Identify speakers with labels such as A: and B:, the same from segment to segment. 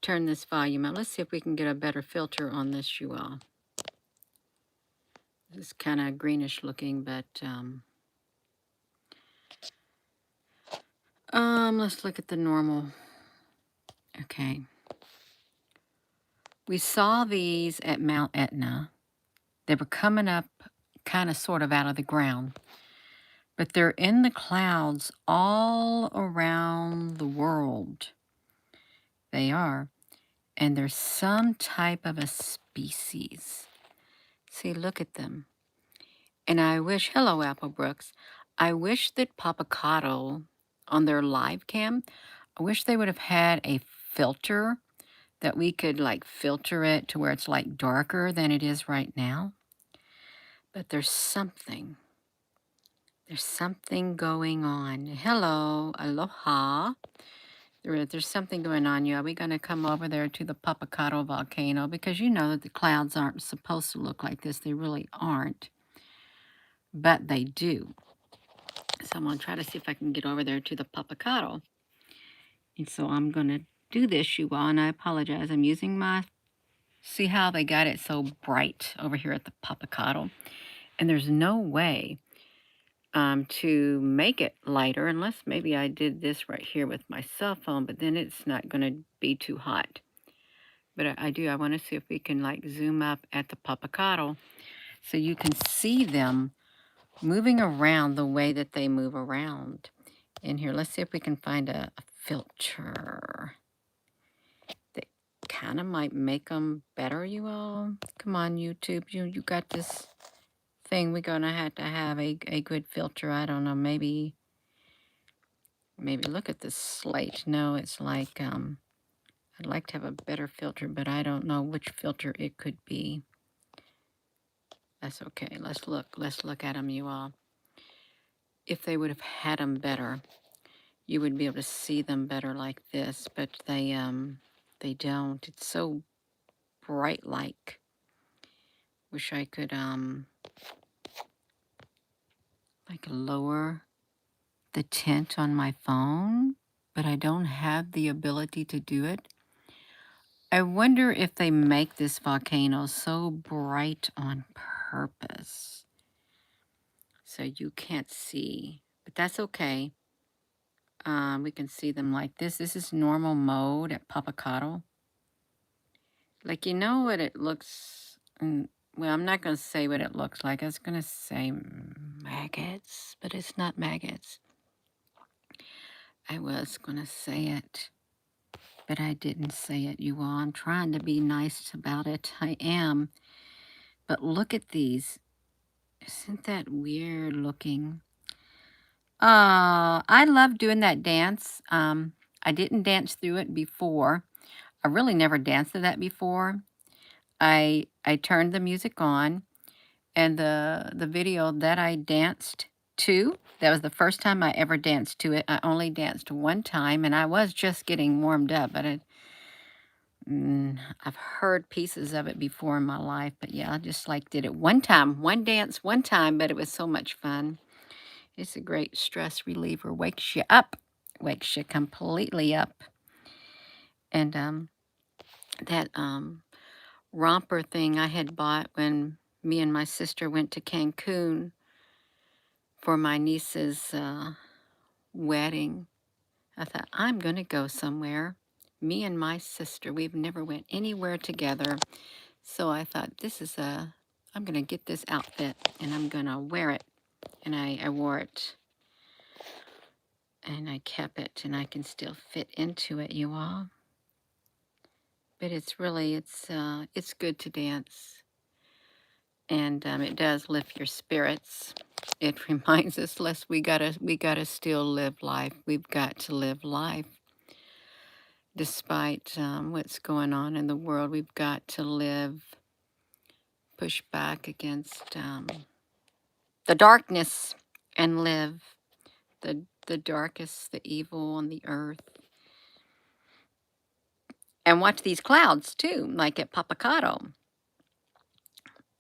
A: turn this volume up. Let's see if we can get a better filter on this, you all. This is kind of greenish looking, but let's look at the normal. Okay. We saw these at Mount Etna. They were coming up kind of sort of out of the ground, but they're in the clouds all around the world. They are. And there's some type of a species. See, look at them. And I wish, hello, Apple Brooks. I wish that Popocatepl on their live cam, I wish they would have had a filter that we could like filter it to where it's like darker than it is right now. But there's something going on. Hello, aloha. There's something going on, y'all. We're going to come over there to the Popocatepl volcano because you know that the clouds aren't supposed to look like this. They really aren't. But they do. So I'm going to try to see if I can get over there to the Popocatepl. And so I'm going to do this, you all, and I apologize. I'm using my... See how they got it so bright over here at the Popocatepl? And there's no way to make it lighter unless maybe I did this right here with my cell phone, but then it's not going to be too hot. But I want to see if we can like zoom up at the Popocatepl so you can see them moving around the way that they move around in here. Let's see if we can find a filter that kind of might make them better, you all. Come on, YouTube. You got this thing. We're going to have a good filter. I don't know, maybe look at this slate. No, it's like, I'd like to have a better filter, but I don't know which filter it could be. That's okay. Let's look at them, you all. If they would have had them better, you would be able to see them better like this, but they don't. It's so bright like. Wish I could like lower the tint on my phone, but I don't have the ability to do it. I wonder if they make this volcano so bright on purpose so you can't see, but that's okay. We can see them like this. This is normal mode at Popocatepl. Like, you know what it looks, well, I'm not going to say what it looks like. I was going to say maggots, but it's not maggots. I was going to say it, but I didn't say it, you all. I'm trying to be nice about it. I am. But look at these. Isn't that weird looking? I love doing that dance. I didn't dance through it before. I really never danced to that before. I turned the music on, and the video that I danced to, that was the first time I ever danced to it. I only danced one time, and I was just getting warmed up, but I've heard pieces of it before in my life, but yeah, I just like did it one time, one dance, one time, but it was so much fun. It's a great stress reliever, wakes you up, wakes you completely up. And that romper thing I had bought when me and my sister went to Cancun for my niece's wedding. I thought, I'm going to go somewhere. Me and my sister, we've never went anywhere together. So I thought, I'm going to get this outfit and I'm going to wear it. And I wore it. And I kept it, and I can still fit into it, you all. But it's really, it's good to dance. And it does lift your spirits. It reminds us, we gotta still live life. We've got to live life. Despite what's going on in the world, we've got to push back against the darkness and live. The darkest, the evil on the earth. And watch these clouds too, like at Popocatepl.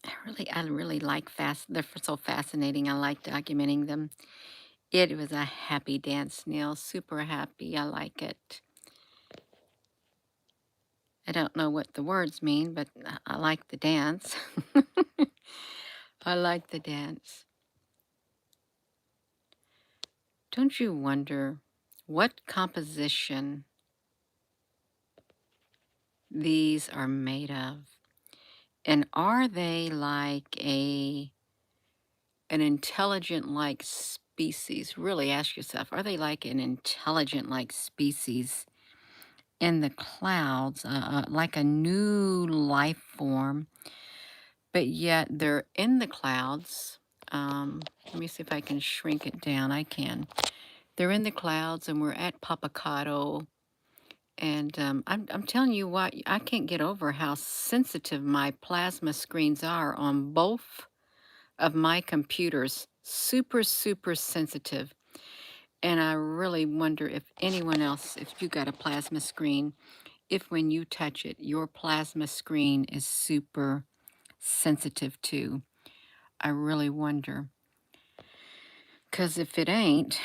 A: I really like they're so fascinating. I like documenting them. It was a happy dance, Neil. Super happy. I like it. I don't know what the words mean, but I like the dance. I like the dance. Don't you wonder what composition these are made of? And are they like an intelligent like species? Really ask yourself, are they like an intelligent like species in the clouds, like a new life form, but yet they're in the clouds? Let me see if I can shrink it down. I can. They're in the clouds, and we're at Popocatepetl. And I'm telling you what, I can't get over how sensitive my plasma screens are on both of my computers. Super, super sensitive. And I really wonder if anyone else, if you got a plasma screen, if when you touch it, your plasma screen is super sensitive too. I really wonder. Because if it ain't,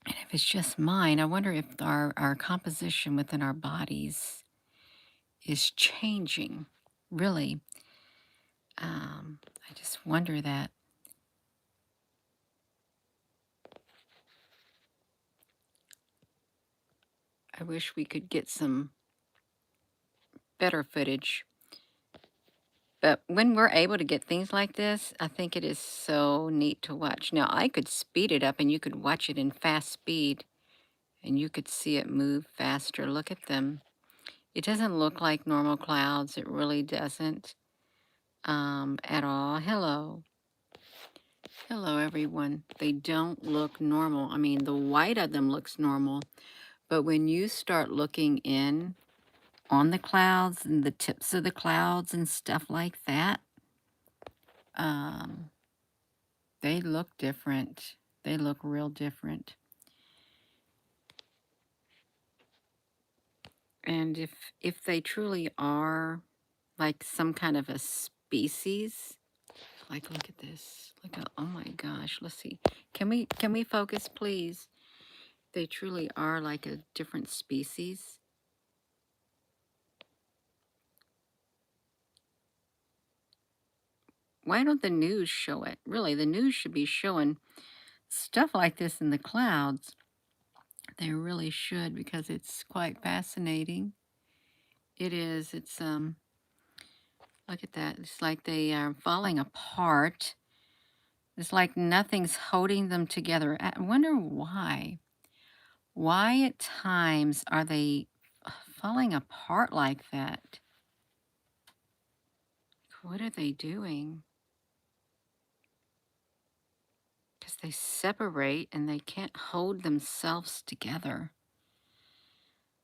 A: and if it's just mine, I wonder if our composition within our bodies is changing. Really, I just wonder that. I wish we could get some better footage. But when we're able to get things like this, I think it is so neat to watch. Now, I could speed it up and you could watch it in fast speed and you could see it move faster. Look at them. It doesn't look like normal clouds. It really doesn't at all. Hello. Hello, everyone. They don't look normal. I mean, the white of them looks normal. But when you start looking in on the clouds and the tips of the clouds and stuff like that, um, they look different. They look real different. And if they truly are like some kind of a species, like look at this. Look at, oh my gosh, let's see. Can we focus please? They truly are like a different species. Why don't the news show it? Really, the news should be showing stuff like this in the clouds. They really should because it's quite fascinating. It is. Look at that. It's like they are falling apart. It's like nothing's holding them together. I wonder why. Why at times are they falling apart like that? What are they doing? Because they separate and they can't hold themselves together.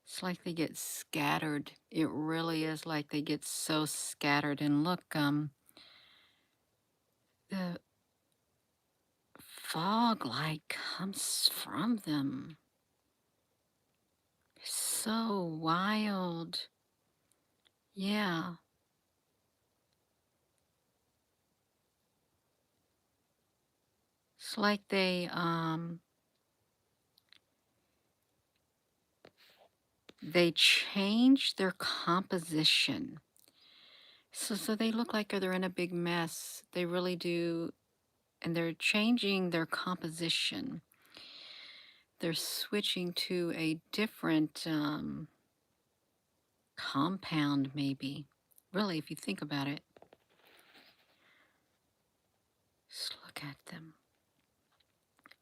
A: It's like they get scattered. It really is like they get so scattered. And look, the fog like comes from them. So wild. Yeah. It's like they change their composition. So they look like they're in a big mess. They really do. And they're changing their composition. They're switching to a different compound, maybe. Really, if you think about it, just look at them.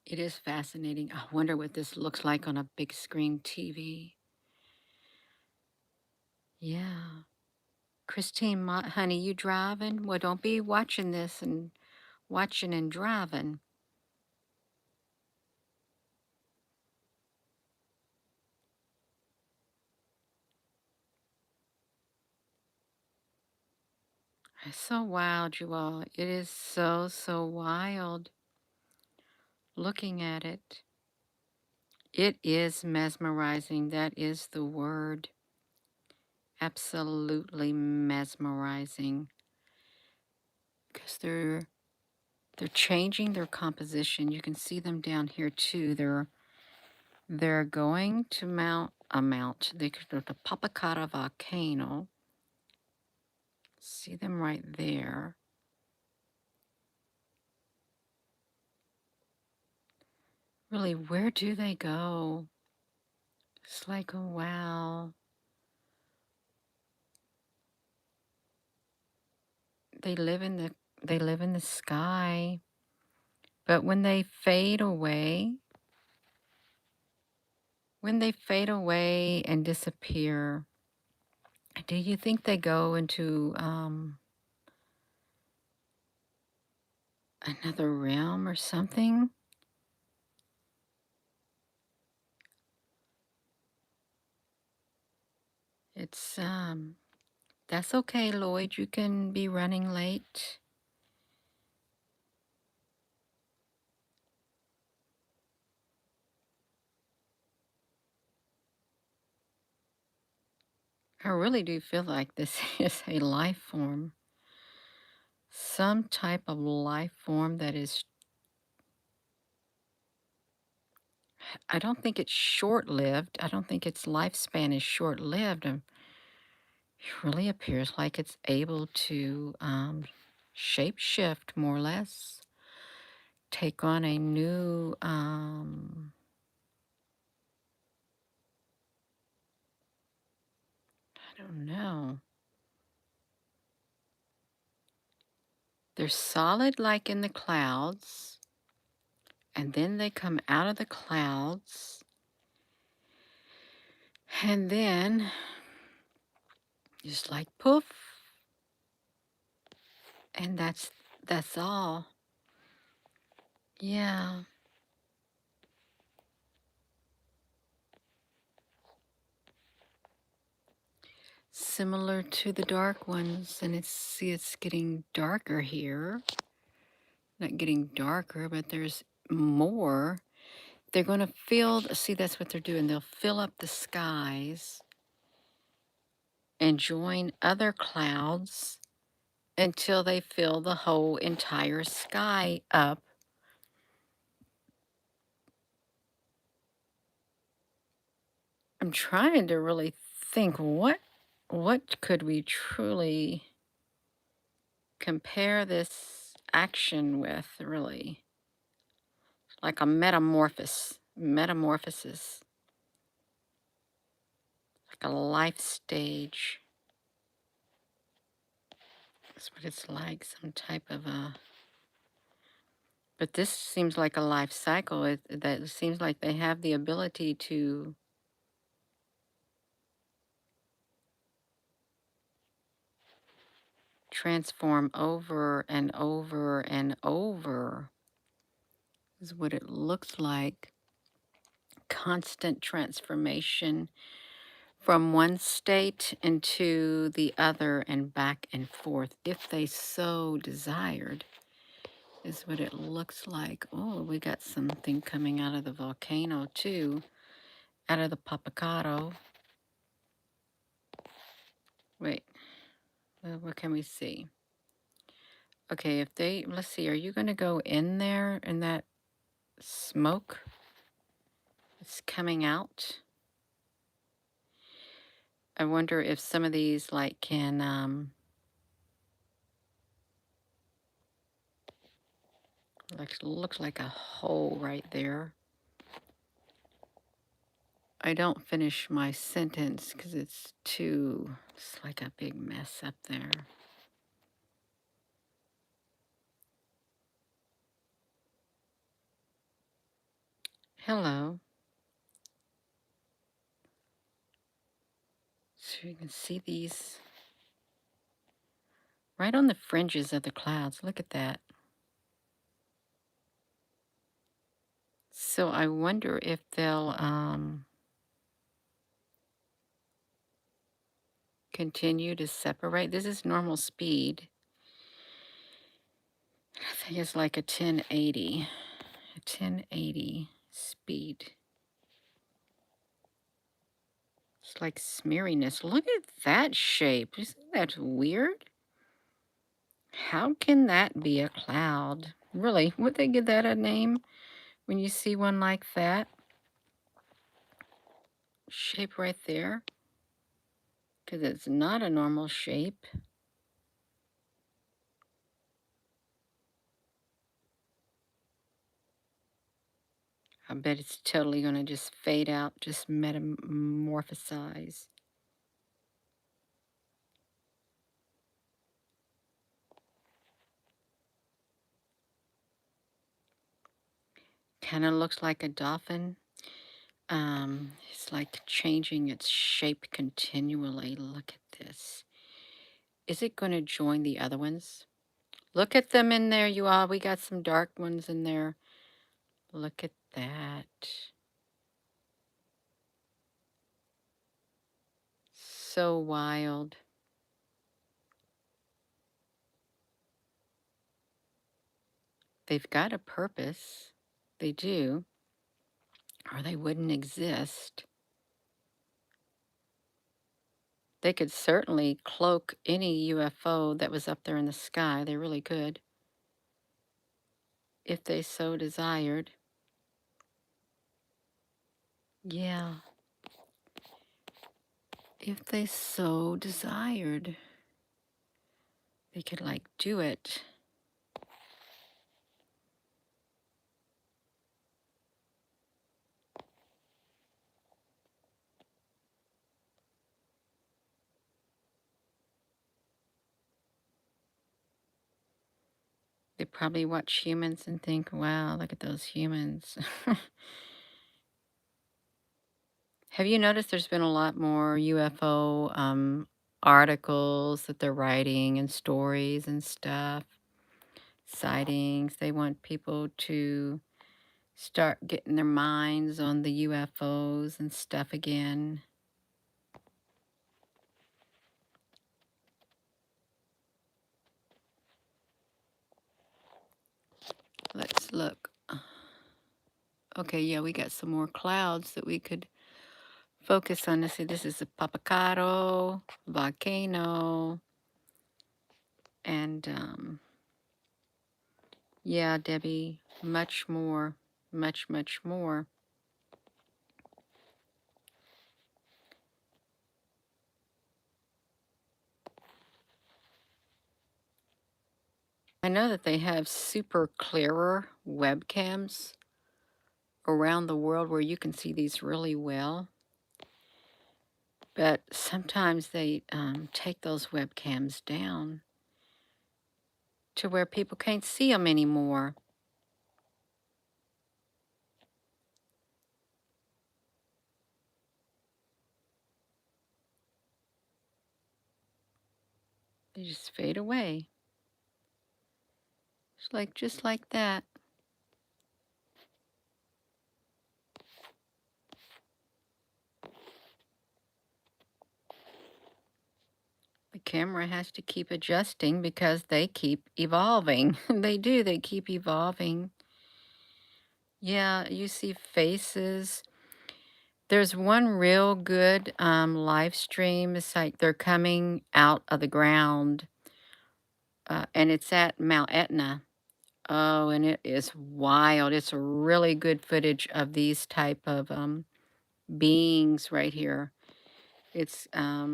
A: It is fascinating. I wonder what this looks like on a big screen TV. Yeah. Christine, honey, you driving? Well, don't be watching this and watching and driving. It's so wild, you all. It is so, so wild looking at it. It is mesmerizing. That is the word. Absolutely mesmerizing. Because they're changing their composition. You can see them down here too. They're going to Mount amount. They could go to Popocatepetl Volcano. See them right there. Really, where do they go? It's like, oh, wow. They live in the sky. But when they fade away and disappear, do you think they go into another realm or something? It's that's okay, Lloyd. You can be running late. I really do feel like this is a life form. Some type of life form that is, I don't think it's short lived. I don't think its lifespan is short lived. It really appears like it's able to shape shift more or less, take on a new, I don't know. They're solid like in the clouds, and then they come out of the clouds, and then just like poof, and that's all. Yeah. Similar to the dark ones, and it's getting darker here. Not getting darker, but there's more. They're going to see, that's what they're doing. They'll fill up the skies and join other clouds until they fill the whole entire sky up. I'm trying to really think what could we truly compare this action with, really? Like a metamorphosis, like a life stage. That's what it's like, some type of a. But this seems like a life cycle. That seems like they have the ability to transform over and over and over, is what it looks like. Constant transformation from one state into the other and back and forth, if they so desired, is what it looks like. Oh, we got something coming out of the volcano too, out of the Popocatepetl. Wait, what can we see? Okay, let's see, are you going to go in there in that smoke that's coming out? I wonder if some of these like can, looks like a hole right there. I don't finish my sentence because it's like a big mess up there. Hello. So you can see these right on the fringes of the clouds. Look at that. So I wonder if they'll continue to separate. This is normal speed. I think it's like a 1080 speed. It's like smeariness. Look at that shape. Isn't that weird? How can that be a cloud? Really, would they give that a name when you see one like that? shape right there, because it's not a normal shape. I bet it's totally going to just fade out, just metamorphosize. Kind of looks like a dolphin. It's like changing its shape continually. Look at this. Is it going to join the other ones? Look at them in there, you all. We got some dark ones in there. Look at that. So wild. They've got a purpose. They do, or they wouldn't exist. They could certainly cloak any UFO that was up there in the sky. They really could, if they so desired. Yeah, if they so desired, they could like do it. They probably watch humans and think, wow, look at those humans. Have you noticed there's been a lot more UFO articles that they're writing and stories and stuff, sightings? They want people to start getting their minds on the UFOs and stuff again. Let's look. Okay, yeah, we got some more clouds that we could focus on. Let's see, this is the Popocatepetl Volcano. And yeah, Debbie, much more, much more. I know that they have super clearer webcams around the world where you can see these really well. But sometimes they take those webcams down to where people can't see them anymore. They just fade away. It's like just like that. The camera has to keep adjusting because they keep evolving. They do, they keep evolving. Yeah, you see faces. There's one real good live stream. It's like they're coming out of the ground, and it's at Mount Etna. Oh, and it is wild. It's a really good footage of these type of beings right here. It's a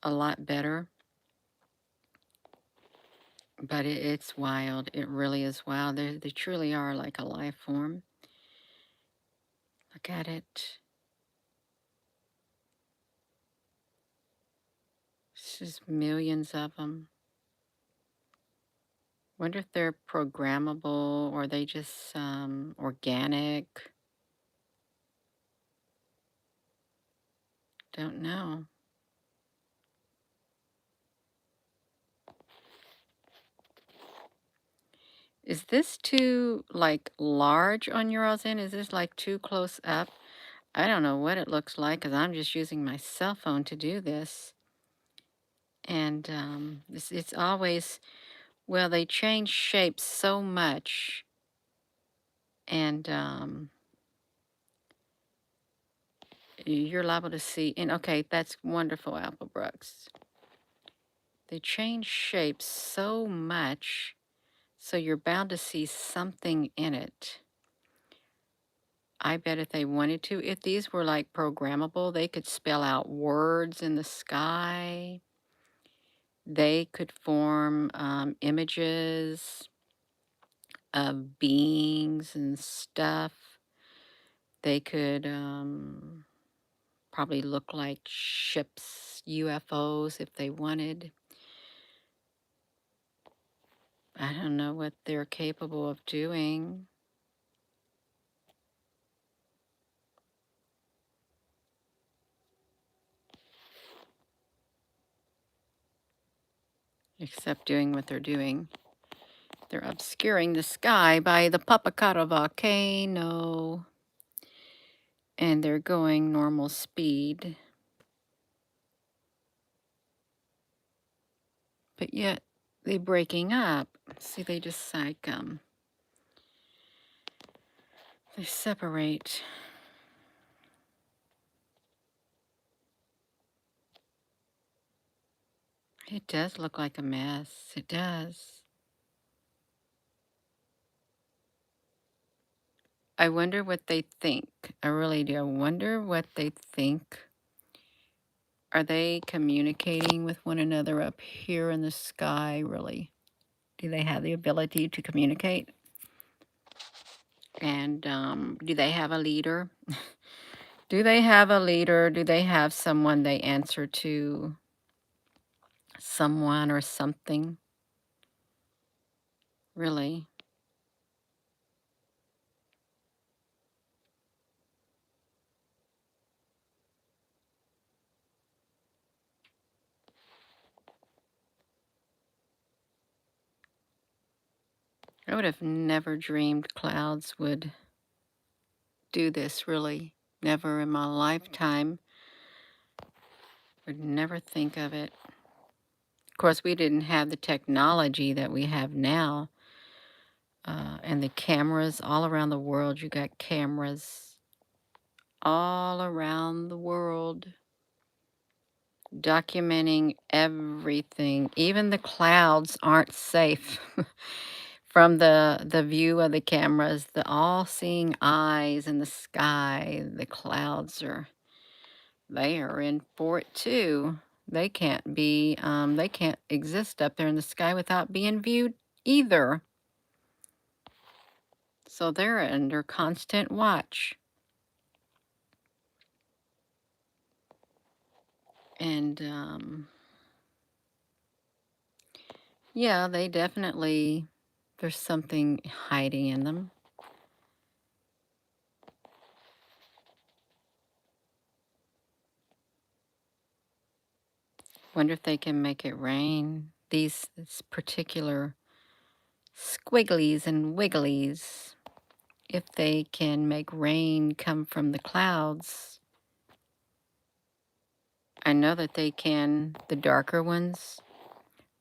A: lot better, but it's wild. It really is wild. They truly are like a life form. Look at it. It's just millions of them. Wonder if they're programmable or they just organic. Don't know. Is this too like large on your all's end? Is this like too close up? I don't know what it looks like because I'm just using my cell phone to do this. And it's always, well, they change shapes so much. And you're liable to see, and okay, that's wonderful, Apple Brooks. They change shapes so much, so you're bound to see something in it. I bet if they wanted to, if these were like programmable, they could spell out words in the sky. They could form images of beings and stuff. They could probably look like ships, UFOs if they wanted. I don't know what they're capable of doing. Except doing what they're doing. They're obscuring the sky by the Popocatepetl Volcano. And they're going normal speed. But yet they're breaking up. See, they just like, they separate. It does look like a mess. It does. I wonder what they think. I really do. I wonder what they think. Are they communicating with one another up here in the sky, really? Do they have the ability to communicate? And do they have a leader? Do they have a leader? Do they have someone they answer to? Someone or something? Really? I would have never dreamed clouds would do this, really. Never in my lifetime. Would never think of it. Of course, we didn't have the technology that we have now. And the cameras all around the world. You got cameras all around the world documenting everything. Even the clouds aren't safe from the view of the cameras. The all-seeing eyes in the sky. The clouds they are in for it too. They they can't exist up there in the sky without being viewed either. So they're under constant watch. And yeah, they definitely, there's something hiding in them. Wonder if they can make it rain. This particular squigglies and wigglies, if they can make rain come from the clouds. I know that they can, the darker ones,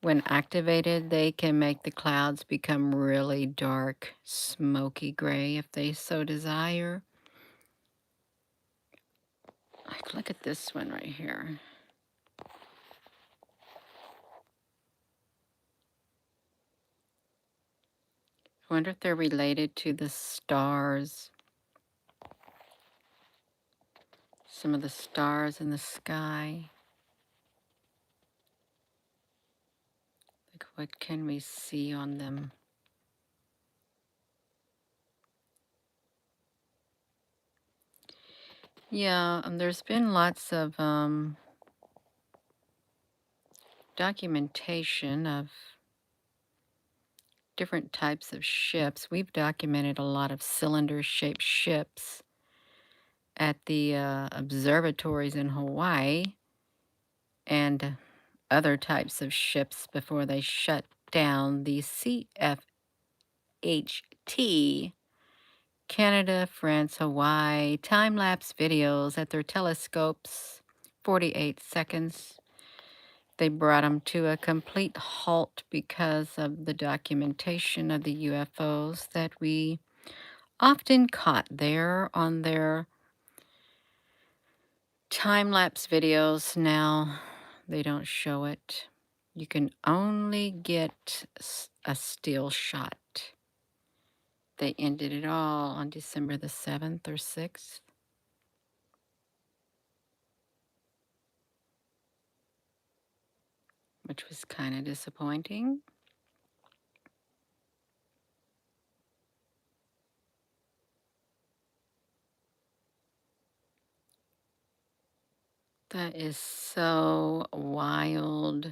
A: when activated, they can make the clouds become really dark, smoky gray if they so desire. Like, look at this one right here. I wonder if they're related to the stars. Some of the stars in the sky. Like, what can we see on them? Yeah, there's been lots of documentation of different types of ships. We've documented a lot of cylinder-shaped ships at the observatories in Hawaii and other types of ships before they shut down the CFHT, Canada, France, Hawaii, time-lapse videos at their telescopes, 48 seconds. They brought them to a complete halt because of the documentation of the UFOs that we often caught there on their time-lapse videos. Now they don't show it. You can only get a still shot. they ended it all on December the 7th or 6th, which was kind of disappointing. That is so wild.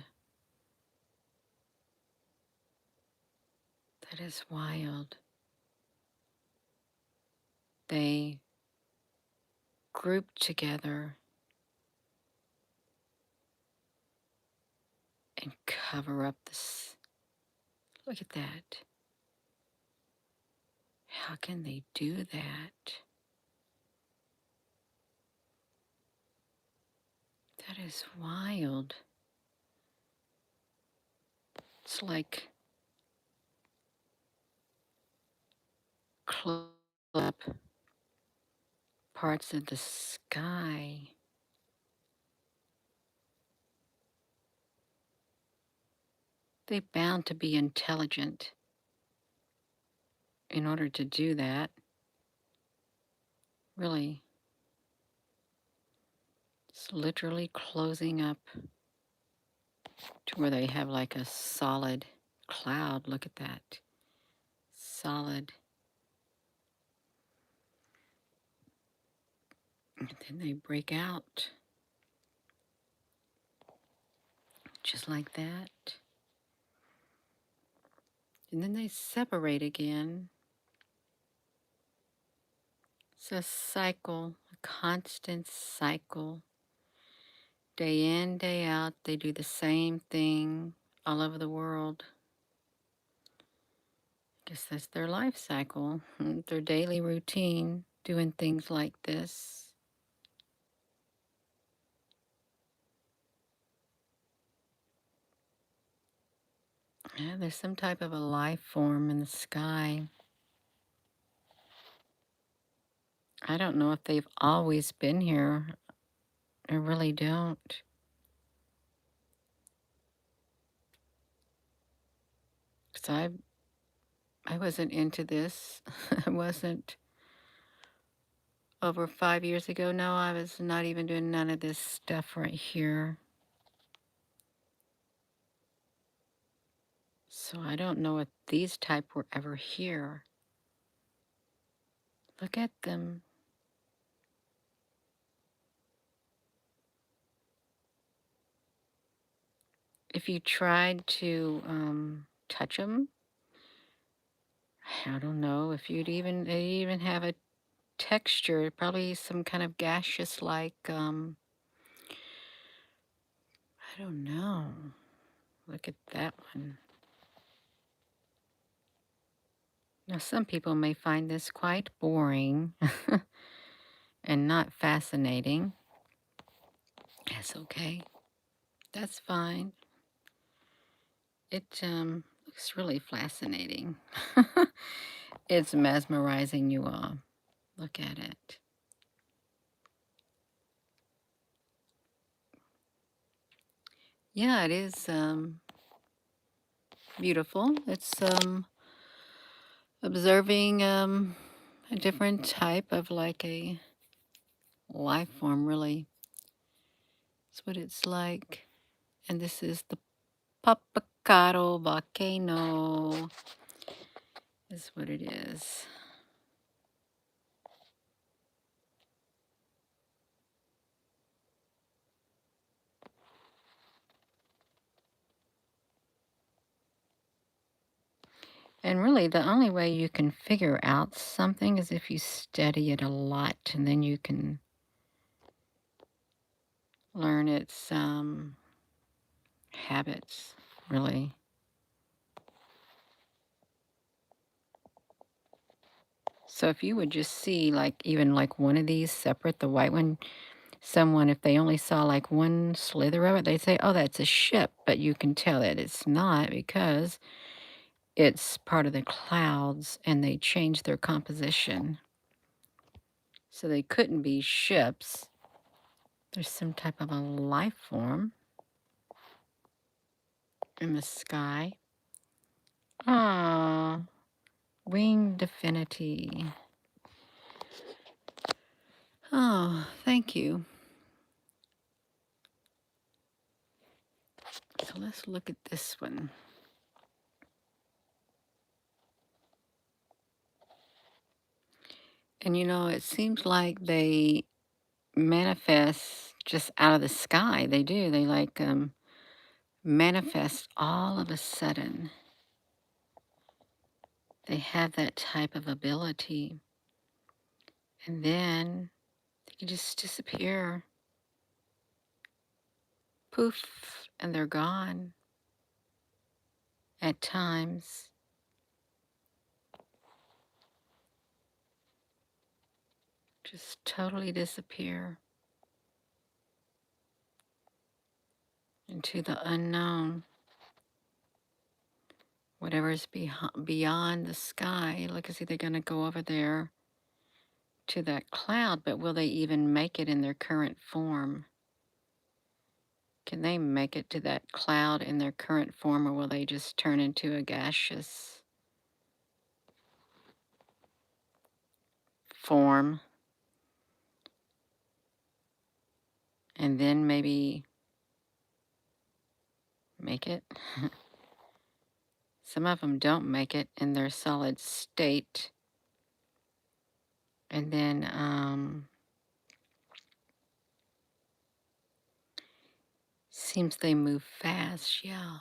A: That is wild. They grouped together and cover up this. Look at that. How can they do that? That is wild. It's like close up parts of the sky. They bound to be intelligent in order to do that. Really, it's literally closing up to where they have like a solid cloud. Look at that. Solid. And then they break out just like that. And then they separate again. It's a cycle, a constant cycle. Day in, day out, they do the same thing all over the world. I guess that's their life cycle, their daily routine, doing things like this. Yeah, there's some type of a life form in the sky. I don't know if they've always been here. I really don't. 'Cause I wasn't into this. I wasn't over 5 years ago. No, I was not even doing none of this stuff right here. So I don't know if these type were ever here. Look at them. If you tried to touch them, I don't know if they even have a texture, probably some kind of gaseous like, I don't know. Look at that one. Now, some people may find this quite boring and not fascinating. That's okay. That's fine. It looks really fascinating. It's mesmerizing you all. Look at it. Yeah, it is beautiful. It's observing a different type of like a life form, really. It's what it's like. And this is the Popocatepetl Volcano, is what it is. And really, the only way you can figure out something is if you study it a lot, and then you can learn its habits, really. So if you would just see, like, even like one of these separate, the white one, someone, if they only saw like one slither of it, they'd say, oh, that's a ship. But you can tell that it's not because it's part of the clouds and they changed their composition. So they couldn't be ships. There's some type of a life form in the sky. Ah, Winged affinity. Oh, thank you. So let's look at this one. And you know, it seems like they manifest just out of the sky. They do. They like manifest all of a sudden. They have that type of ability. And then they can just disappear. Poof, and they're gone at times. Just totally disappear into the unknown. Whatever's beyond the sky. Look, as if they're going to go over there to that cloud, but will they even make it in their current form? Can they make it to that cloud in their current form, or will they just turn into a gaseous form and then maybe make it? Some of them don't make it in their solid state. And then, seems they move fast, yeah.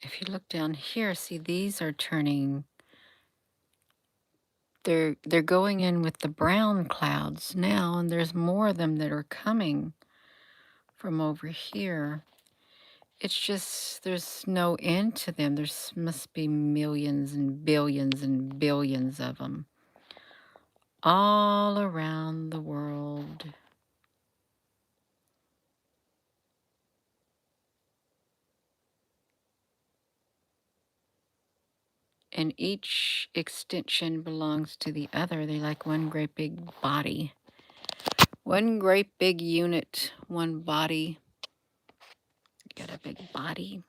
A: If you look down here, see these are turning, they're going in with the brown clouds now, and there's more of them that are coming from over here. It's just, there's no end to them. There's must be millions and billions of them all around the world. And each extension belongs to the other. They like one great big body. One great big unit, one body. You got a big body.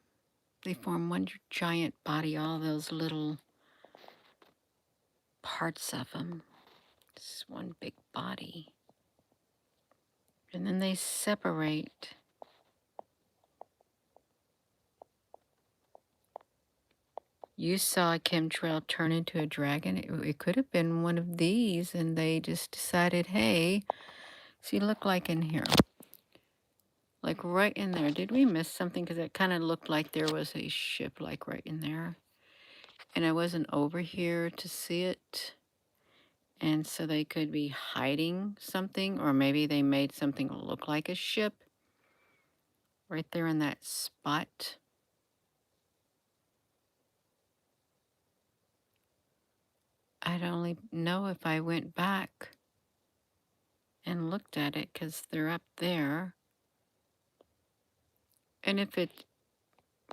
A: They form one giant body, all those little parts of them. It's one big body. And then they separate. You saw a chemtrail turn into a dragon. It could have been one of these, and they just decided, hey, see, look like in here. Like right in there. Did we miss something? Because it kind of looked like there was a ship like right in there. And I wasn't over here to see it. And so they could be hiding something, or maybe they made something look like a ship right there in that spot. I'd only know if I went back and looked at it, because they're up there. And if it,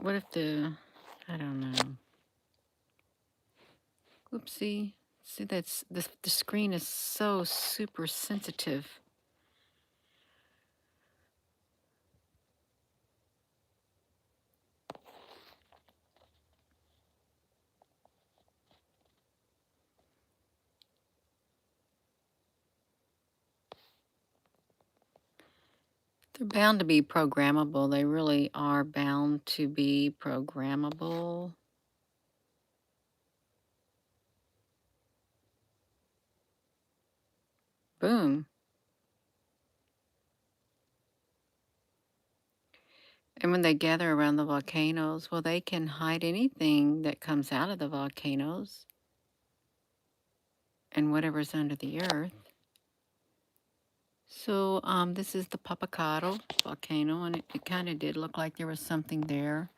A: what if I don't know. Whoopsie. See, the screen is so super sensitive. They're bound to be programmable. They really are bound to be programmable. Boom. And when they gather around the volcanoes, well, they can hide anything that comes out of the volcanoes and whatever's under the earth. So this is the Popocatepetl volcano, and it kind of did look like there was something there.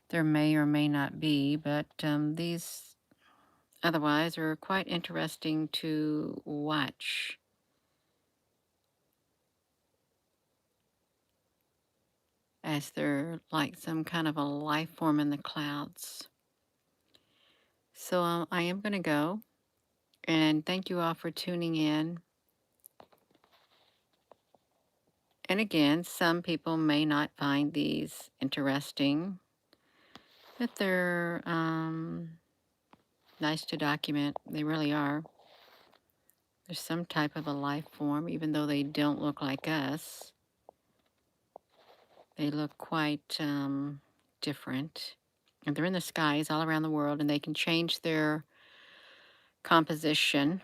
A: There may or may not be, but these otherwise are quite interesting to watch, as they're like some kind of a life form in the clouds. So I am going to go, and thank you all for tuning in. And again, some people may not find these interesting. But they're nice to document. They really are. There's some type of a life form, even though they don't look like us. They look quite different. And they're in the skies all around the world, and they can change their composition.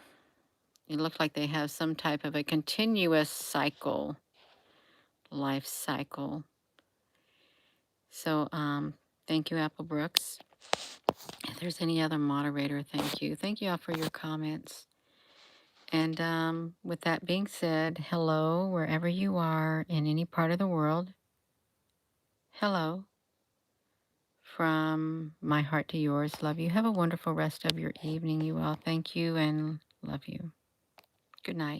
A: It looks like they have some type of a continuous cycle, life cycle. So thank you, Apple Brooks. If there's any other moderator, thank you. Thank you all for your comments. And with that being said, hello, wherever you are in any part of the world. Hello. From my heart to yours. Love you. Have a wonderful rest of your evening, you all. Thank you and love you. Good night.